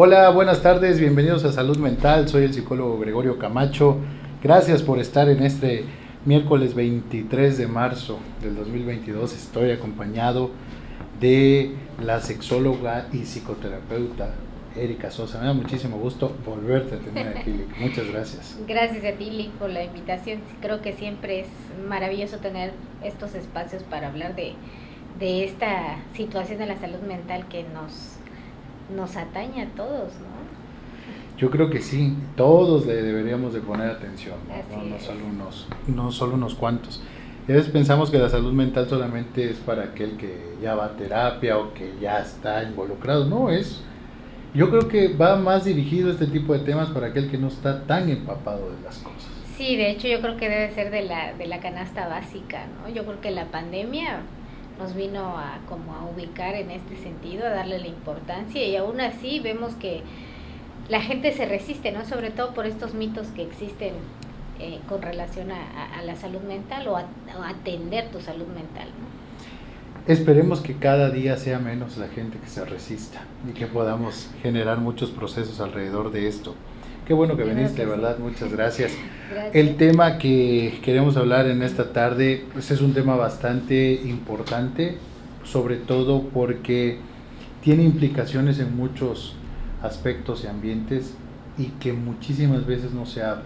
Hola, buenas tardes, bienvenidos a Salud Mental, soy el psicólogo Gregorio Camacho. Gracias por estar en este miércoles 23 de marzo del 2022. Estoy acompañado de la sexóloga y psicoterapeuta Erika Sosa. Me da muchísimo gusto volverte a tener aquí, Lick. Muchas gracias. Gracias a ti, Lick, por la invitación. Creo que siempre es maravilloso tener estos espacios para hablar de esta situación de la salud mental que nos atañe a todos, ¿no? Yo creo que sí, todos le deberíamos de poner atención, ¿no? No solo unos cuantos. A veces pensamos que la salud mental solamente es para aquel que ya va a terapia o que ya está involucrado. Yo creo que va más dirigido este tipo de temas para aquel que no está tan empapado de las cosas. Sí, de hecho yo creo que debe ser de la canasta básica, ¿no? Yo creo que la pandemia nos vino como a ubicar en este sentido, a darle la importancia, y aún así vemos que la gente se resiste, ¿no? Sobre todo por estos mitos que existen con relación a la salud mental o a atender tu salud mental, ¿no? Esperemos que cada día sea menos la gente que se resista y que podamos generar muchos procesos alrededor de esto. Qué bueno que viniste, ¿verdad? Muchas gracias. Gracias. El tema que queremos hablar en esta tarde pues es un tema bastante importante, sobre todo porque tiene implicaciones en muchos aspectos y ambientes y que muchísimas veces no se habla.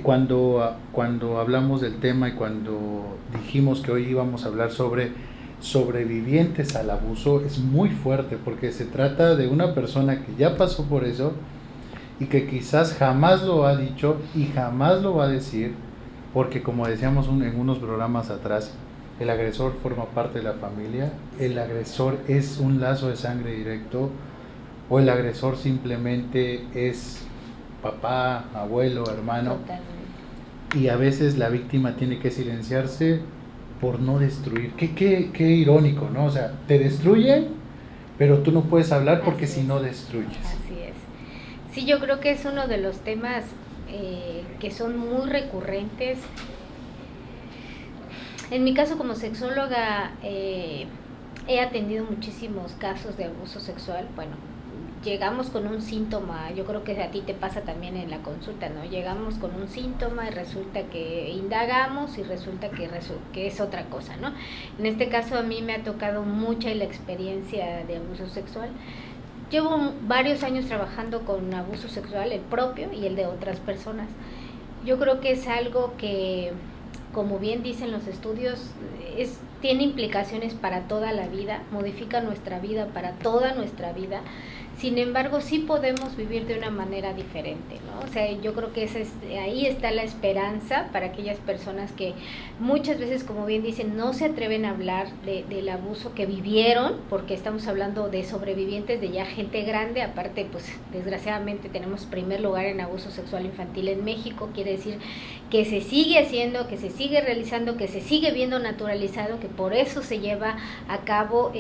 Cuando hablamos del tema y cuando dijimos que hoy íbamos a hablar sobre sobrevivientes al abuso, es muy fuerte porque se trata de una persona que ya pasó por eso y que quizás jamás lo ha dicho y jamás lo va a decir, porque como decíamos en unos programas atrás, el agresor forma parte de la familia, el agresor es un lazo de sangre directo, o el agresor simplemente es papá, abuelo, hermano. Totalmente. Y a veces la víctima tiene que silenciarse por no destruir. Qué irónico, ¿no? O sea, te destruyen, pero tú no puedes hablar porque si no destruyes. Así es. Sí, yo creo que es uno de los temas que son muy recurrentes. En mi caso como sexóloga he atendido muchísimos casos de abuso sexual. Bueno, llegamos con un síntoma, yo creo que a ti te pasa también en la consulta, ¿no? Llegamos con un síntoma y resulta que indagamos y resulta que es otra cosa, ¿no? En este caso a mí me ha tocado mucha la experiencia de abuso sexual. Llevo varios años trabajando con abuso sexual, el propio y el de otras personas. Yo creo que es algo que, como bien dicen los estudios, tiene implicaciones para toda la vida, modifica nuestra vida para toda nuestra vida. Sin embargo, sí podemos vivir de una manera diferente, ¿no? O sea, yo creo que ahí está la esperanza para aquellas personas que muchas veces, como bien dicen, no se atreven a hablar del abuso que vivieron, porque estamos hablando de sobrevivientes, de ya gente grande. Aparte, pues desgraciadamente tenemos primer lugar en abuso sexual infantil en México. Quiere decir que se sigue haciendo, que se sigue realizando, que se sigue viendo naturalizado, que por eso se lleva a cabo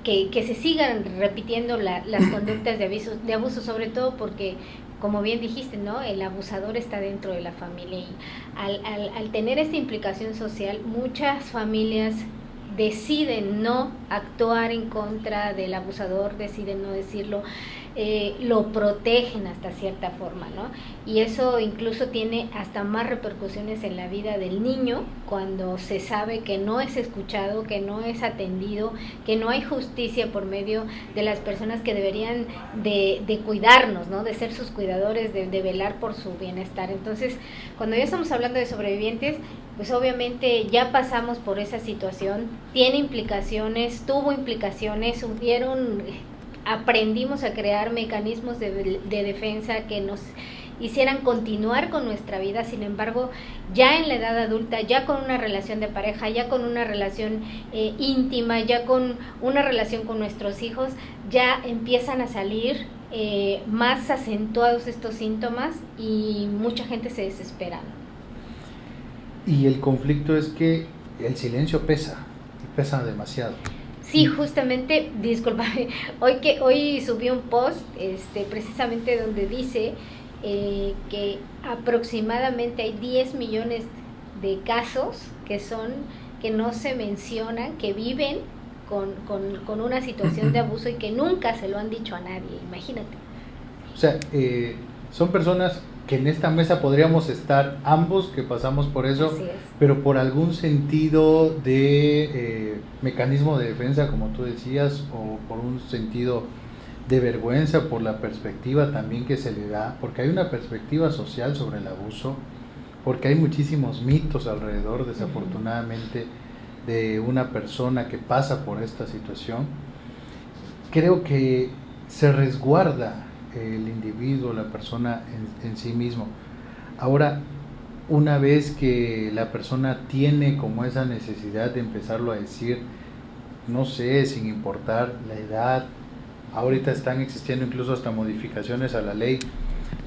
que se sigan repitiendo las conductas de abuso, sobre todo porque, como bien dijiste, ¿no? El abusador está dentro de la familia, y al tener esta implicación social, muchas familias deciden no actuar en contra del abusador, deciden no decirlo, lo protegen hasta cierta forma, ¿no? Y eso incluso tiene hasta más repercusiones en la vida del niño cuando se sabe que no es escuchado, que no es atendido, que no hay justicia por medio de las personas que deberían de cuidarnos, ¿no? De ser sus cuidadores, de velar por su bienestar. Entonces, cuando ya estamos hablando de sobrevivientes, pues obviamente ya pasamos por esa situación, tiene implicaciones, tuvo implicaciones, aprendimos a crear mecanismos de defensa que nos hicieran continuar con nuestra vida. Sin embargo, ya en la edad adulta, ya con una relación de pareja, ya con una relación íntima, ya con una relación con nuestros hijos, ya empiezan a salir más acentuados estos síntomas y mucha gente se desespera. Y el conflicto es que el silencio pesa, y pesa demasiado. Sí, justamente, discúlpame, hoy subí un post precisamente donde dice que aproximadamente hay 10 millones de casos que no se mencionan, que viven con una situación de abuso y que nunca se lo han dicho a nadie, imagínate. O sea, son personas que en esta mesa podríamos estar ambos que pasamos por eso, pero por algún sentido de mecanismo de defensa, como tú decías, o por un sentido de vergüenza, por la perspectiva también que se le da, porque hay una perspectiva social sobre el abuso, porque hay muchísimos mitos alrededor, desafortunadamente, de una persona que pasa por esta situación. Creo que se resguarda el individuo, la persona en sí mismo. Ahora, una vez que la persona tiene como esa necesidad de empezarlo a decir, no sé, sin importar la edad, ahorita están existiendo incluso hasta modificaciones a la ley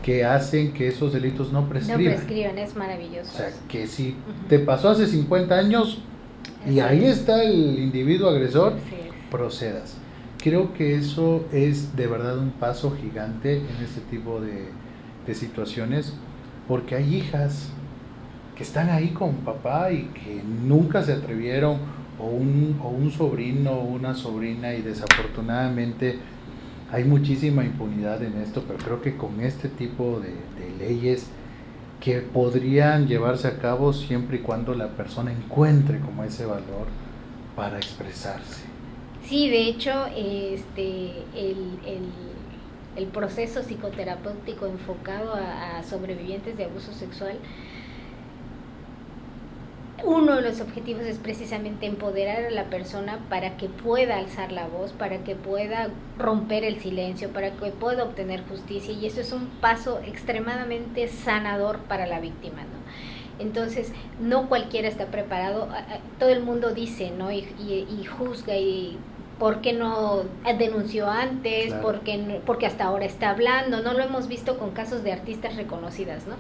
que hacen que esos delitos no prescriban. No prescriban, es maravilloso. O sea, que si te pasó hace 50 años y ahí está el individuo agresor, procedas. Creo que eso es de verdad un paso gigante en este tipo de situaciones, porque hay hijas que están ahí con papá y que nunca se atrevieron, o un sobrino o una sobrina, y desafortunadamente hay muchísima impunidad en esto, pero creo que con este tipo de leyes que podrían llevarse a cabo siempre y cuando la persona encuentre como ese valor para expresarse. Sí, de hecho, el proceso psicoterapéutico enfocado a sobrevivientes de abuso sexual, uno de los objetivos es precisamente empoderar a la persona para que pueda alzar la voz, para que pueda romper el silencio, para que pueda obtener justicia, y eso es un paso extremadamente sanador para la víctima, ¿no? Entonces, no cualquiera está preparado, todo el mundo dice, ¿no? Y juzga, y ¿por qué no denunció antes? Claro. Porque hasta ahora está hablando, ¿no? Lo hemos visto con casos de artistas reconocidas, ¿no?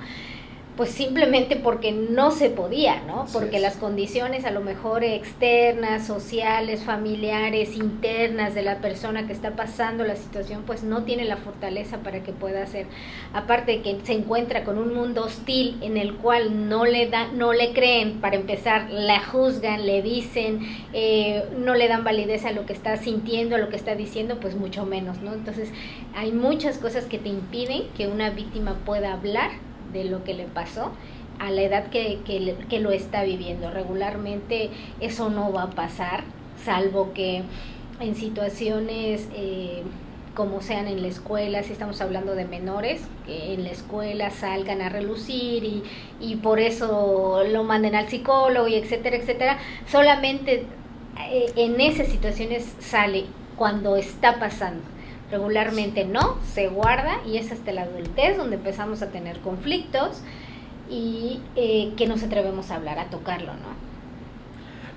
Pues simplemente porque no se podía, ¿no? Porque las condiciones a lo mejor externas, sociales, familiares, internas de la persona que está pasando la situación, pues no tiene la fortaleza para que pueda hacer. Aparte de que se encuentra con un mundo hostil en el cual no le creen, para empezar, la juzgan, le dicen, no le dan validez a lo que está sintiendo, a lo que está diciendo, pues mucho menos, ¿no? Entonces hay muchas cosas que te impiden que una víctima pueda hablar de lo que le pasó a la edad que lo está viviendo. Regularmente eso no va a pasar, salvo que en situaciones como sean en la escuela, si estamos hablando de menores, que en la escuela salgan a relucir y por eso lo manden al psicólogo y etcétera, etcétera. Solamente en esas situaciones sale cuando está pasando. Regularmente no, se guarda, y es hasta la adultez donde empezamos a tener conflictos y que nos atrevemos a hablar, a tocarlo, ¿no?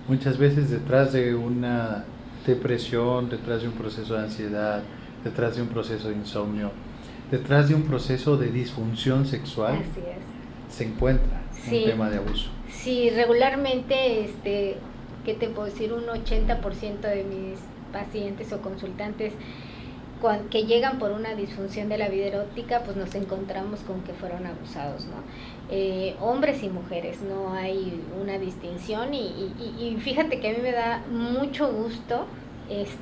Muchas veces detrás de una depresión, detrás de un proceso de ansiedad, detrás de un proceso de insomnio, detrás de un proceso de disfunción sexual, así es, se encuentra un tema de abuso. Sí, regularmente, ¿qué te puedo decir? Un 80% de mis pacientes o consultantes que llegan por una disfunción de la vida erótica, pues nos encontramos con que fueron abusados, ¿no? Hombres y mujeres, no hay una distinción, y fíjate que a mí me da mucho gusto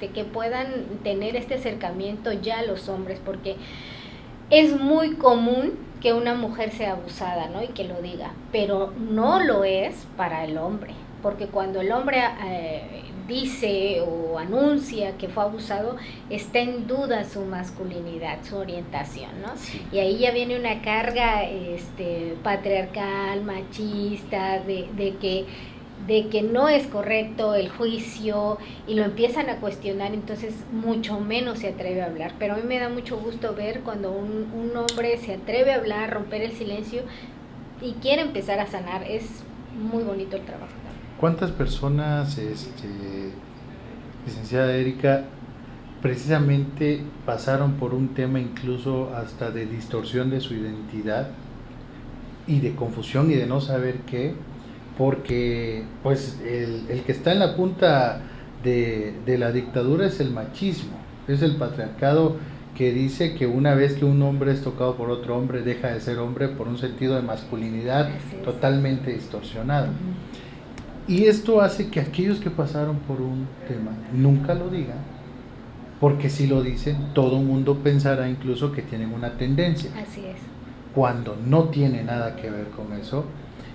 que puedan tener este acercamiento ya los hombres, porque es muy común que una mujer sea abusada, ¿no? Y que lo diga, pero no lo es para el hombre, porque cuando el hombre dice o anuncia que fue abusado, está en duda su masculinidad, su orientación, ¿no? Sí. Y ahí ya viene una carga patriarcal, machista, de que no es correcto el juicio, y lo empiezan a cuestionar, entonces mucho menos se atreve a hablar. Pero a mí me da mucho gusto ver cuando un hombre se atreve a hablar, romper el silencio y quiere empezar a sanar. Es muy bonito el trabajo. ¿Cuántas personas, licenciada Erika, precisamente pasaron por un tema incluso hasta de distorsión de su identidad y de confusión y de no saber qué? Porque pues el que está en la punta de la dictadura es el machismo, es el patriarcado, que dice que una vez que un hombre es tocado por otro hombre, deja de ser hombre, por un sentido de masculinidad totalmente distorsionado. Y esto hace que aquellos que pasaron por un tema nunca lo digan, porque si lo dicen, todo el mundo pensará incluso que tienen una tendencia, Así es. cuando no tiene nada que ver con eso,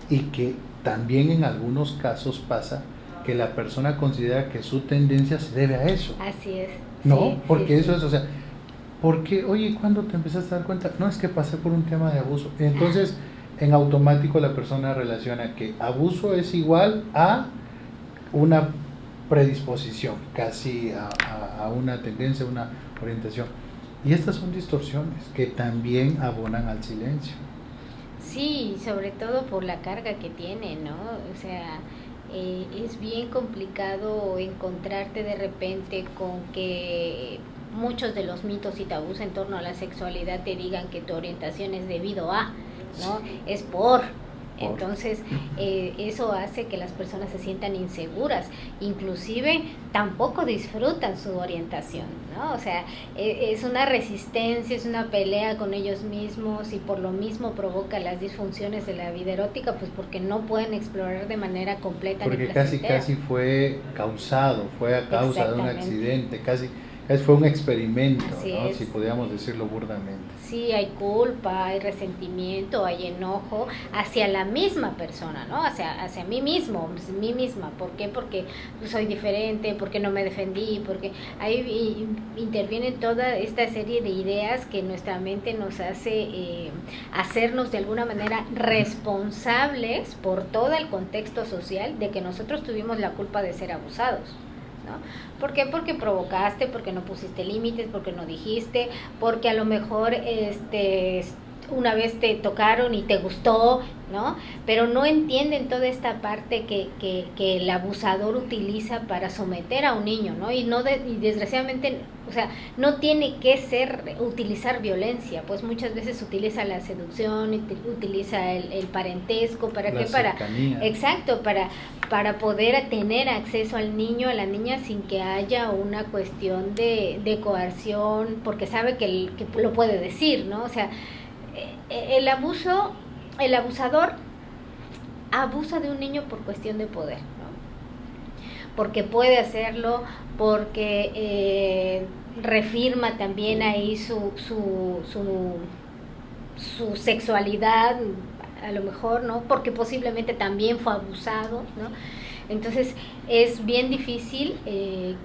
y que también en algunos casos pasa que la persona considera que su tendencia se debe a eso, Así es. ¿no? Sí, Porque sí, eso sí. es, o sea, porque, oye, ¿cuándo te empezaste a dar cuenta? No, es que pasé por un tema de abuso. Entonces, en automático la persona relaciona que abuso es igual a una predisposición, casi a una tendencia, una orientación. Y estas son distorsiones que también abonan al silencio. Sí, sobre todo por la carga que tiene, ¿no? O sea, es bien complicado encontrarte de repente con que muchos de los mitos y tabús en torno a la sexualidad te digan que tu orientación es debido a, ¿no? Sí. Es por. Por. Entonces, eso hace que las personas se sientan inseguras, inclusive tampoco disfrutan su orientación, ¿no? O sea, es una resistencia, es una pelea con ellos mismos y por lo mismo provoca las disfunciones de la vida erótica, pues porque no pueden explorar de manera completa ni Porque placentera. casi fue causado, fue a causa de un Exactamente. accidente, casi fue un experimento, Así ¿no? es. Si podríamos decirlo burdamente. Sí, hay culpa, hay resentimiento, hay enojo hacia la misma persona, ¿no? Hacia mí mismo, mí misma. ¿Por qué? Porque soy diferente, porque no me defendí, porque ahí interviene toda esta serie de ideas que nuestra mente nos hace hacernos de alguna manera responsables por todo el contexto social de que nosotros tuvimos la culpa de ser abusados, ¿no? ¿Por qué? Porque provocaste, porque no pusiste límites, porque no dijiste, porque a lo mejor una vez te tocaron y te gustó, ¿no? Pero no entienden toda esta parte que el abusador utiliza para someter a un niño, ¿no? Y desgraciadamente, o sea, no tiene que utilizar violencia, pues muchas veces utiliza la seducción, utiliza el parentesco, ¿para La qué? Para, cercanía. exacto, para poder tener acceso al niño, a la niña, sin que haya una cuestión de coerción, porque sabe que lo puede decir, ¿no? O sea, el abusador abusa de un niño por cuestión de poder, ¿no? Porque puede hacerlo, porque refirma también ahí su sexualidad, a lo mejor, ¿no? Porque posiblemente también fue abusado, ¿no? Entonces es bien difícil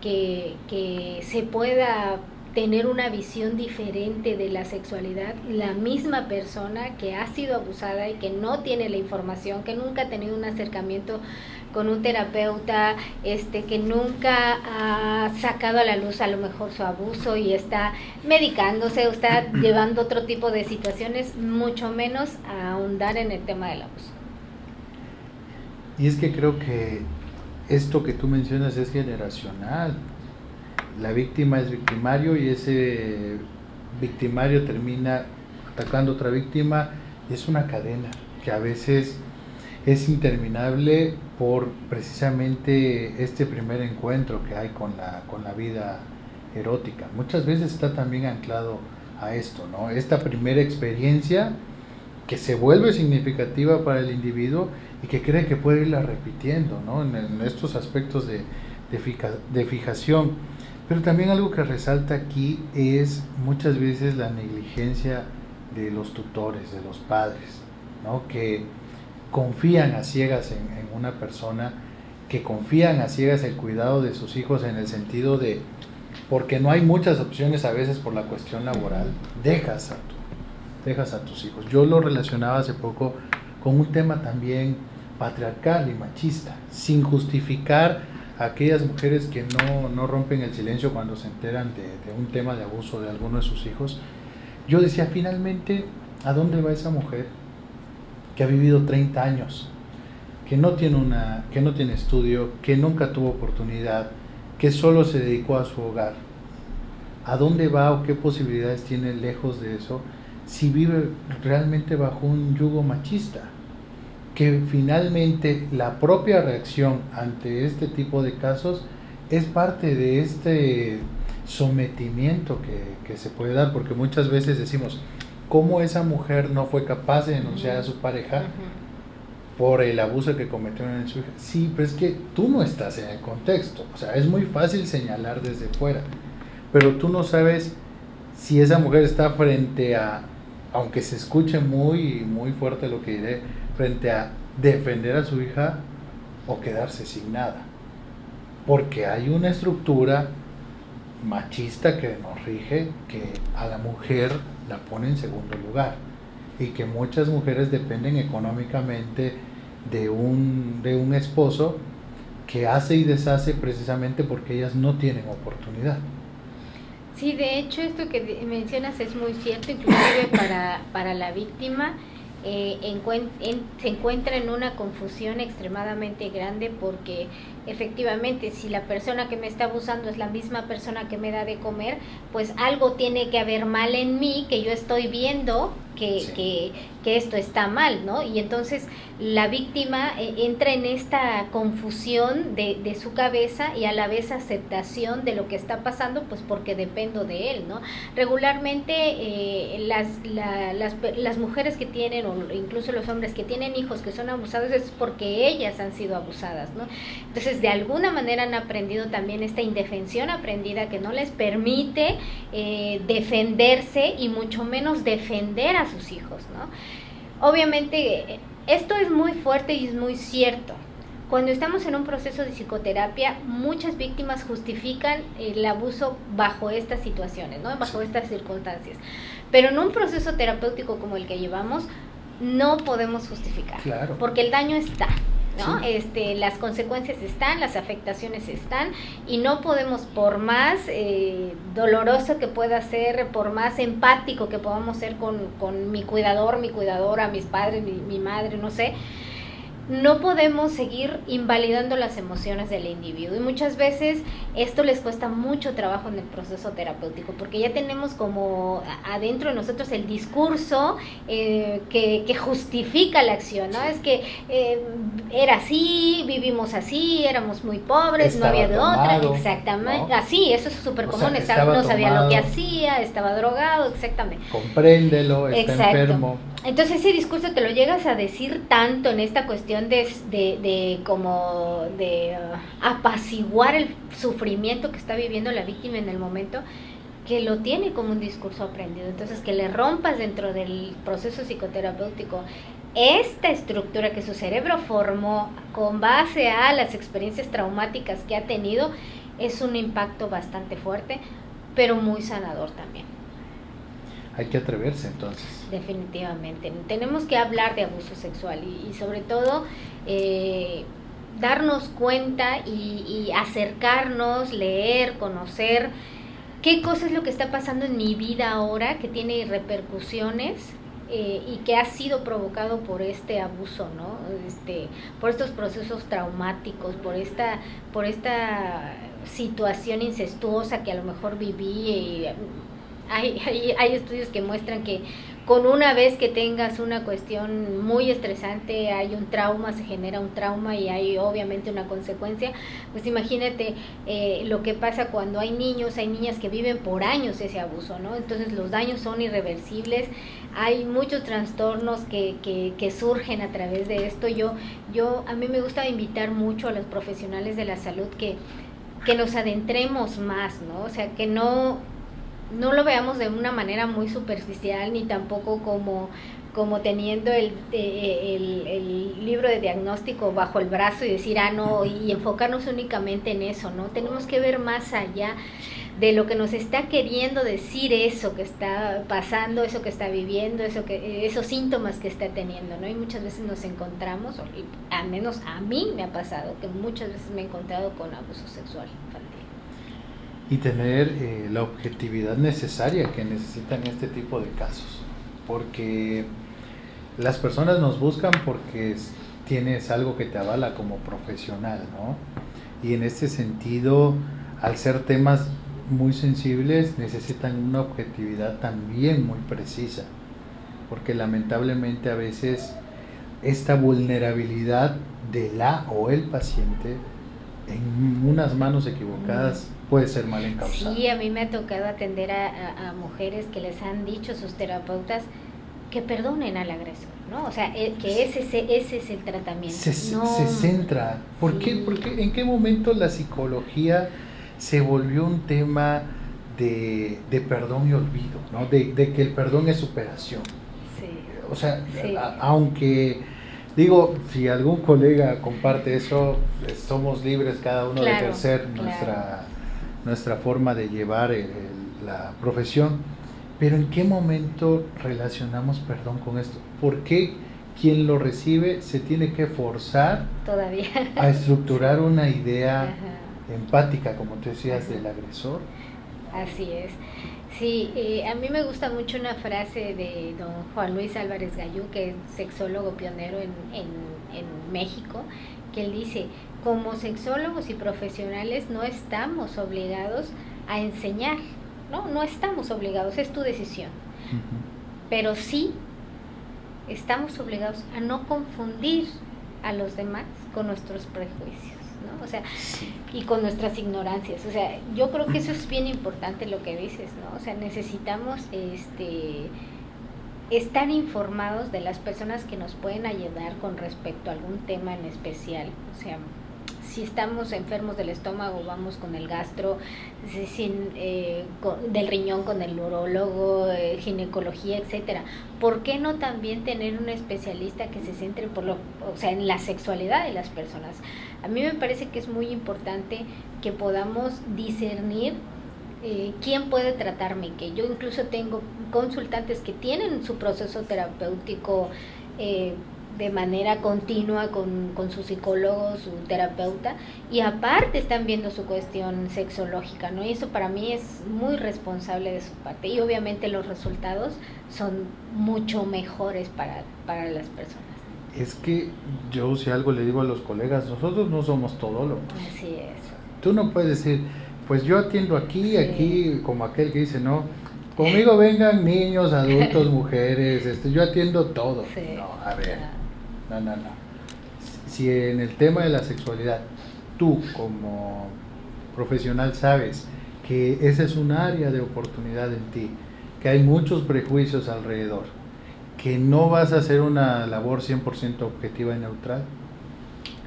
que se pueda tener una visión diferente de la sexualidad la misma persona que ha sido abusada y que no tiene la información, que nunca ha tenido un acercamiento con un terapeuta, que nunca ha sacado a la luz a lo mejor su abuso y está medicándose o está llevando otro tipo de situaciones, mucho menos a ahondar en el tema del abuso. Y es que creo que esto que tú mencionas es generacional. La víctima es victimario y ese victimario termina atacando a otra víctima y es una cadena que a veces es interminable por precisamente este primer encuentro que hay con la vida erótica. Muchas veces está también anclado a esto, ¿no? Esta primera experiencia que se vuelve significativa para el individuo y que cree que puede irla repitiendo, ¿no? En estos aspectos de fijación. Pero también algo que resalta aquí es muchas veces la negligencia de los tutores, de los padres, ¿no? Que confían a ciegas en una persona, que confían a ciegas el cuidado de sus hijos en el sentido de, porque no hay muchas opciones a veces por la cuestión laboral, dejas a tus hijos. Yo lo relacionaba hace poco con un tema también patriarcal y machista, sin justificar a aquellas mujeres que no rompen el silencio cuando se enteran de un tema de abuso de alguno de sus hijos. Yo decía, finalmente, ¿a dónde va esa mujer que ha vivido 30 años, que no tiene estudio, que nunca tuvo oportunidad, que solo se dedicó a su hogar? ¿A dónde va o qué posibilidades tiene lejos de eso si vive realmente bajo un yugo machista? Que finalmente la propia reacción ante este tipo de casos es parte de este sometimiento que se puede dar, porque muchas veces decimos, ¿cómo esa mujer no fue capaz de denunciar a su pareja por el abuso que cometieron en su hija. Sí, pero es que tú no estás en el contexto. O sea, es muy fácil señalar desde fuera, pero tú no sabes si esa mujer está frente a, aunque se escuche muy fuerte lo que diré, frente a defender a su hija o quedarse sin nada. Porque hay una estructura machista que nos rige, que a la mujer la pone en segundo lugar y que muchas mujeres dependen económicamente de un esposo que hace y deshace precisamente porque ellas no tienen oportunidad. Sí, de hecho esto que mencionas es muy cierto, inclusive para la víctima se encuentra en una confusión extremadamente grande porque efectivamente si la persona que me está abusando es la misma persona que me da de comer, pues algo tiene que haber mal en mí que yo estoy viendo que esto está mal, ¿no? Y entonces la víctima entra en esta confusión de su cabeza y a la vez aceptación de lo que está pasando, pues porque dependo de él, ¿no? Regularmente las mujeres que tienen, o incluso los hombres que tienen hijos que son abusados, es porque ellas han sido abusadas, ¿no? Entonces de alguna manera han aprendido también esta indefensión aprendida que no les permite defenderse y mucho menos defender a sus hijos, ¿no? Obviamente esto es muy fuerte y es muy cierto. Cuando estamos en un proceso de psicoterapia, muchas víctimas justifican el abuso bajo estas situaciones, ¿no? Bajo estas circunstancias. Pero en un proceso terapéutico como el que llevamos, no podemos justificar, claro, porque el daño está, ¿no? Sí. Las consecuencias están, las afectaciones están, y no podemos, por más doloroso que pueda ser, por más empático que podamos ser con mi cuidador, mi cuidadora, mis padres, mi madre, no sé, no podemos seguir invalidando las emociones del individuo, y muchas veces esto les cuesta mucho trabajo en el proceso terapéutico porque ya tenemos como adentro de nosotros el discurso que justifica la acción, ¿no? Es que era así, vivimos así, éramos muy pobres, estaba no había de tomado, otra, exactamente, ¿no? así, eso es súper común, O sea, no sabía tomado, lo que hacía, estaba drogado, exactamente. Compréndelo, está Exacto. enfermo. Entonces ese discurso te lo llegas a decir tanto en esta cuestión de apaciguar el sufrimiento que está viviendo la víctima en el momento, que lo tiene como un discurso aprendido. Entonces que le rompas dentro del proceso psicoterapéutico esta estructura que su cerebro formó con base a las experiencias traumáticas que ha tenido, es un impacto bastante fuerte, pero muy sanador también. Hay que atreverse entonces. Definitivamente. Tenemos que hablar de abuso sexual y sobre todo darnos cuenta y acercarnos, leer, conocer qué cosa es lo que está pasando en mi vida ahora que tiene repercusiones y que ha sido provocado por este abuso, ¿no? Por estos procesos traumáticos, por esta situación incestuosa que a lo mejor viví. Hay estudios que muestran que con una vez que tengas una cuestión muy estresante, hay un trauma, se genera un trauma y hay obviamente una consecuencia. Pues imagínate lo que pasa cuando hay niños, hay niñas que viven por años ese abuso, ¿no? Entonces los daños son irreversibles, hay muchos trastornos que surgen a través de esto. A mí me gusta invitar mucho a los profesionales de la salud que nos adentremos más, ¿no? O sea, que no lo veamos de una manera muy superficial ni tampoco como teniendo el libro de diagnóstico bajo el brazo y decir, no, y enfocarnos únicamente en eso, ¿no? Tenemos que ver más allá de lo que nos está queriendo decir eso que está pasando, eso que está viviendo, esos síntomas que está teniendo, ¿no? Y muchas veces nos encontramos, y al menos a mí me ha pasado, que muchas veces me he encontrado con abuso sexual infantil. Y tener la objetividad necesaria que necesitan este tipo de casos, porque las personas nos buscan porque tienes algo que te avala como profesional, ¿no? Y en este sentido, al ser temas muy sensibles, necesitan una objetividad también muy precisa, porque lamentablemente a veces esta vulnerabilidad de la o el paciente en unas manos equivocadas puede ser mal encausada. Sí, a mí me ha tocado atender a mujeres que les han dicho sus terapeutas, que perdonen al agresor, ¿no? O sea, que ese es el tratamiento. Se centra. ¿Por qué? Porque ¿en qué momento la psicología se volvió un tema de perdón y olvido, ¿no? De que el perdón es superación? Sí. O sea, Sí. aunque digo, si algún colega comparte eso, somos libres cada uno de ejercer nuestra forma de llevar la profesión, pero ¿en qué momento relacionamos perdón con esto? ¿Por qué quien lo recibe se tiene que forzar todavía a estructurar una idea Ajá. empática, como tú decías, Ajá. del agresor? Así es. Sí, a mí me gusta mucho una frase de don Juan Luis Álvarez Gallú, que es sexólogo pionero en México, que él dice, como sexólogos y profesionales no estamos obligados a enseñar, no estamos obligados, es tu decisión, pero sí estamos obligados a no confundir a los demás con nuestros prejuicios, ¿no? O sea, y con nuestras ignorancias. O sea, yo creo que eso es bien importante lo que dices, ¿no? O sea, necesitamos estar informados de las personas que nos pueden ayudar con respecto a algún tema en especial. O sea, si estamos enfermos del estómago, vamos con el gastro, del riñón con el urólogo, ginecología, etcétera. ¿Por qué no también tener un especialista que se centre en la sexualidad de las personas? A mí me parece que es muy importante que podamos discernir quién puede tratarme, que yo incluso tengo consultantes que tienen su proceso terapéutico de manera continua con su psicólogo, su terapeuta, y aparte están viendo su cuestión sexológica, ¿no? Y eso para mí es muy responsable de su parte, y obviamente los resultados son mucho mejores para las personas. Es que yo, si algo le digo a los colegas, nosotros no somos todólogos. Así es. Tú no puedes decir, pues yo atiendo aquí, aquí, como aquel que dice, no, conmigo vengan niños, adultos, mujeres, yo atiendo todo. Sí. No, a ver, no. Si en el tema de la sexualidad, tú como profesional sabes que esa es un área de oportunidad en ti, que hay muchos prejuicios alrededor, que no vas a hacer una labor 100% objetiva y neutral,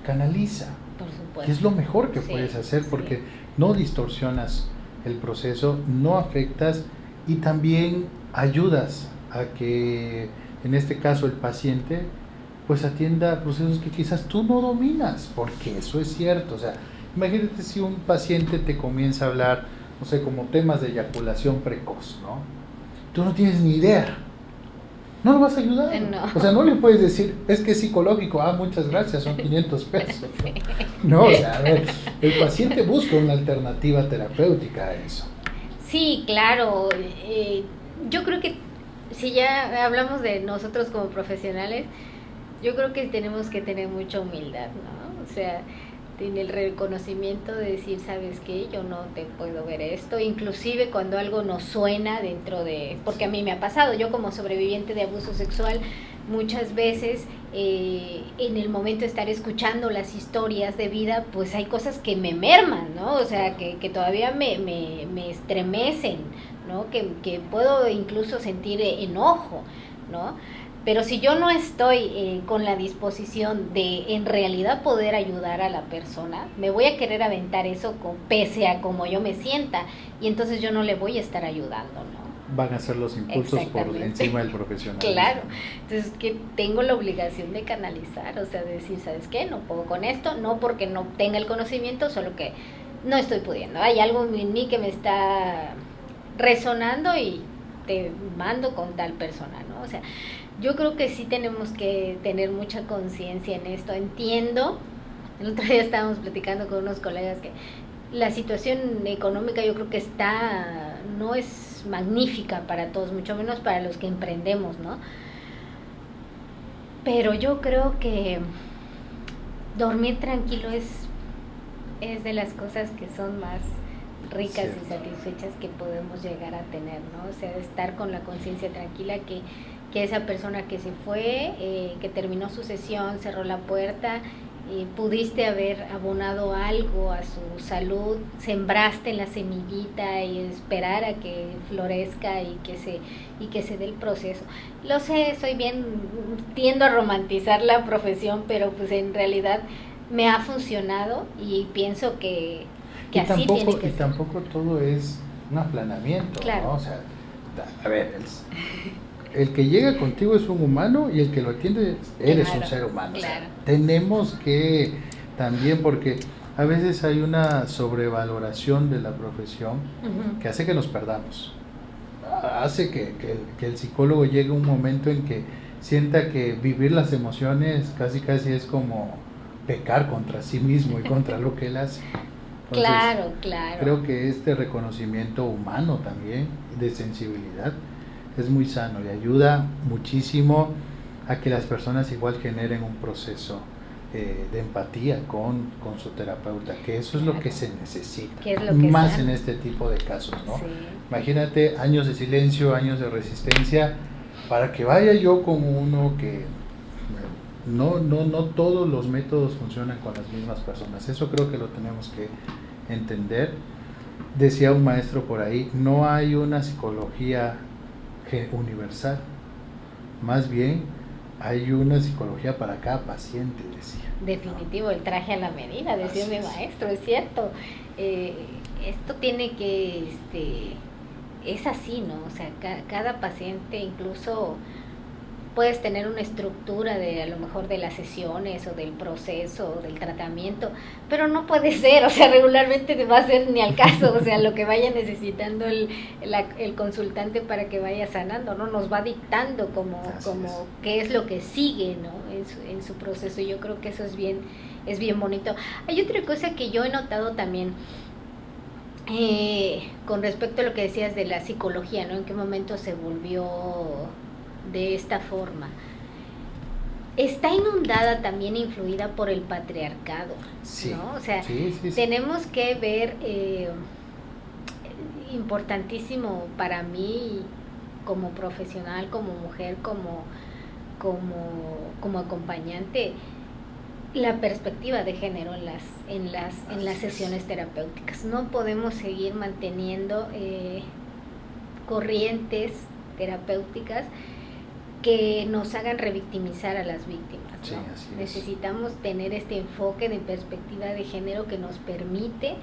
canaliza. Por supuesto. Que es lo mejor que puedes hacer, porque no distorsionas el proceso, no afectas y también ayudas a que, en este caso, el paciente pues atienda procesos que quizás tú no dominas, porque eso es cierto. O sea, imagínate si un paciente te comienza a hablar, no sé, como temas de eyaculación precoz, ¿no? Tú no tienes ni idea. No lo vas a ayudar. No. O sea, no le puedes decir, es que es psicológico, muchas gracias, son 500 pesos. No, o sea, a ver, el paciente busca una alternativa terapéutica a eso. Sí, claro. Yo creo que si ya hablamos de nosotros como profesionales, yo creo que tenemos que tener mucha humildad, ¿no? O sea, tiene el reconocimiento de decir, ¿sabes qué? Yo no te puedo ver esto, inclusive cuando algo nos suena dentro de... Porque a mí me ha pasado, yo como sobreviviente de abuso sexual, muchas veces en el momento de estar escuchando las historias de vida, pues hay cosas que me merman, ¿no? O sea, que todavía me estremecen, ¿no? Que puedo incluso sentir enojo, ¿no? Pero si yo no estoy con la disposición de en realidad poder ayudar a la persona, me voy a querer aventar eso pese a como yo me sienta, y entonces yo no le voy a estar ayudando, ¿no? Van a ser los impulsos por encima del profesional. Claro, entonces que tengo la obligación de canalizar, o sea, de decir, ¿sabes qué? No puedo con esto, no porque no tenga el conocimiento, solo que no estoy pudiendo. Hay algo en mí que me está resonando y te mando con tal persona, ¿no? O sea, yo creo que sí tenemos que tener mucha conciencia en esto. Entiendo, el otro día estábamos platicando con unos colegas que la situación económica yo creo que no es magnífica para todos, mucho menos para los que emprendemos, ¿no? Pero yo creo que dormir tranquilo es de las cosas que son más ricas y satisfechas que podemos llegar a tener, ¿no? O sea, estar con la conciencia tranquila que esa persona que se fue, que terminó su sesión, cerró la puerta pudiste haber abonado algo a su salud, sembraste la semillita y esperar a que florezca y que se dé el proceso. Lo sé, tiendo a romantizar la profesión, pero pues en realidad me ha funcionado y pienso que así tiene que ser. Y tampoco todo es un aplanamiento, claro. ¿no? O sea, a ver, el que llega contigo es un humano y el que lo atiende eres un ser humano. Claro. O sea, tenemos que también, porque a veces hay una sobrevaloración de la profesión que hace que nos perdamos. Hace que el psicólogo llegue a un momento en que sienta que vivir las emociones casi es como pecar contra sí mismo y contra lo que él hace. Entonces, claro. Creo que este reconocimiento humano también, de sensibilidad, es muy sano y ayuda muchísimo a que las personas igual generen un proceso de empatía con su terapeuta, que eso es lo que se necesita, más en este tipo de casos, ¿no? Sí. Imagínate años de silencio, años de resistencia, para que vaya yo con uno que no todos los métodos funcionan con las mismas personas. Eso creo que lo tenemos que entender. Decía un maestro por ahí, no hay una psicología universal, más bien hay una psicología para cada paciente, decía. Definitivo, el traje a la medida, decía mi maestro, es cierto. Esto tiene que, es así, ¿no? O sea, cada paciente, incluso puedes tener una estructura de a lo mejor de las sesiones o del proceso o del tratamiento, pero no puede ser, o sea, regularmente te va a ser ni al caso, o sea, lo que vaya necesitando el consultante para que vaya sanando, ¿no? Nos va dictando como qué es lo que sigue, ¿no? En su proceso. Yo creo que eso es bien bonito. Hay otra cosa que yo he notado también, con respecto a lo que decías de la psicología, ¿no? En qué momento se volvió de esta forma. Está inundada también, influida por el patriarcado, ¿no? O sea, tenemos que ver, importantísimo para mí como profesional, como mujer, como acompañante, la perspectiva de género en las sesiones terapéuticas. No podemos seguir manteniendo corrientes terapéuticas que nos hagan revictimizar a las víctimas, ¿no? Sí, así es. Necesitamos tener este enfoque de perspectiva de género que nos permite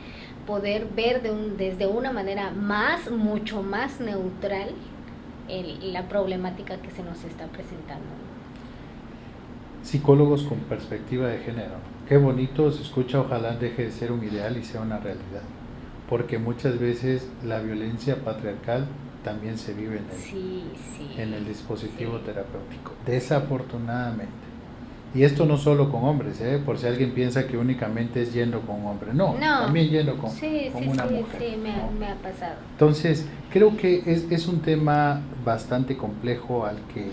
poder ver desde una manera mucho más neutral la problemática que se nos está presentando. Psicólogos con perspectiva de género. Qué bonito se escucha, ojalá deje de ser un ideal y sea una realidad. Porque muchas veces la violencia patriarcal también se vive en el dispositivo terapéutico, desafortunadamente. Y esto no solo con hombres, por si alguien piensa que únicamente es yendo con hombre, no, también yendo con una mujer. Sí, me ha pasado. Entonces, creo que es un tema bastante complejo al que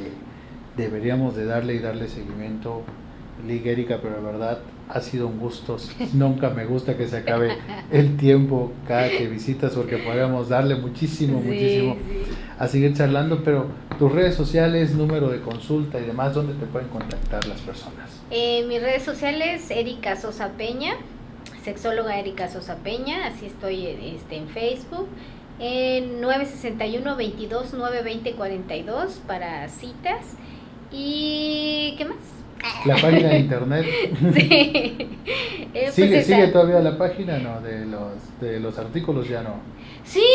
deberíamos de darle seguimiento, Erika, pero la verdad ha sido un gusto. Nunca me gusta que se acabe el tiempo cada que visitas, porque podríamos darle muchísimo a seguir charlando, pero tus redes sociales, número de consulta y demás, ¿dónde te pueden contactar las personas? Mis redes sociales, Erika Sosa Peña, sexóloga Erika Sosa Peña, así estoy en Facebook, en 961-22-920-42 para citas. ¿Y qué más? La página de internet. ¿Sigue todavía la página? No, de los artículos ya no. Sí,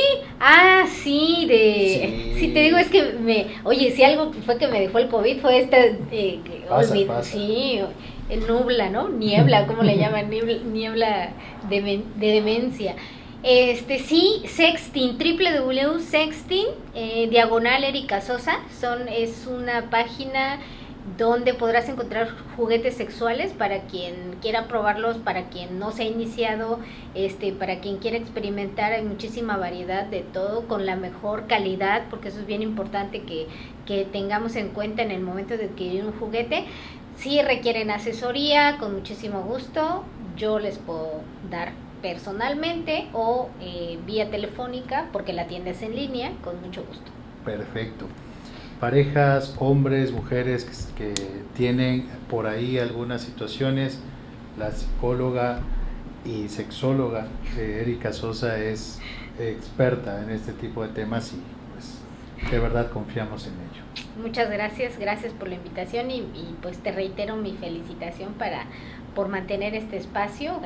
sí, te digo, es que oye, si algo fue que me dejó el COVID fue esta, pasa. Sí, nubla, ¿no? Niebla, ¿cómo le llaman? Niebla de demencia. Sí, Sexting, www.sexting, diagonal Erika Sosa, es una página donde podrás encontrar juguetes sexuales para quien quiera probarlos, para quien no se ha iniciado, para quien quiera experimentar. Hay muchísima variedad de todo, con la mejor calidad, porque eso es bien importante que tengamos en cuenta en el momento de adquirir un juguete. Si requieren asesoría, con muchísimo gusto, yo les puedo dar personalmente o vía telefónica, porque la tienda es en línea, con mucho gusto. Perfecto. Parejas, hombres, mujeres que tienen por ahí algunas situaciones, la psicóloga y sexóloga Erika Sosa es experta en este tipo de temas y pues de verdad confiamos en ello. Muchas gracias, gracias por la invitación y pues te reitero mi felicitación por mantener este espacio.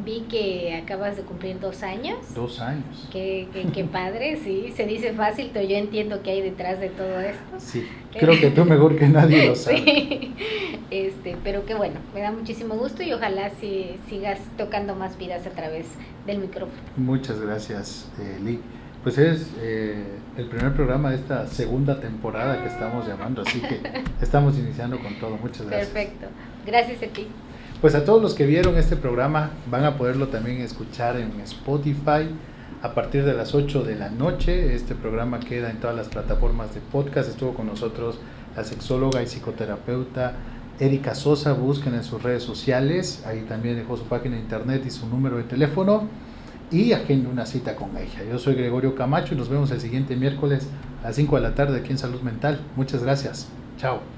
Vi que acabas de cumplir 2 años. 2 años. Qué padre, sí, se dice fácil, pero yo entiendo que hay detrás de todo esto. Sí, creo que tú mejor que nadie lo sabes. Sí. Pero que bueno, me da muchísimo gusto y ojalá sigas tocando más vidas a través del micrófono. Muchas gracias, Lee. Pues es el primer programa de esta segunda temporada que estamos llamando, así que estamos iniciando con todo. Muchas gracias. Perfecto, gracias a ti. Pues a todos los que vieron este programa van a poderlo también escuchar en Spotify a partir de las 8 de la noche. Este programa queda en todas las plataformas de podcast. Estuvo con nosotros la sexóloga y psicoterapeuta Erika Sosa. Busquen en sus redes sociales, ahí también dejó su página de internet y su número de teléfono y agende una cita con ella. Yo soy Gregorio Camacho y nos vemos el siguiente miércoles a las 5 de la tarde aquí en Salud Mental. Muchas gracias. Chao.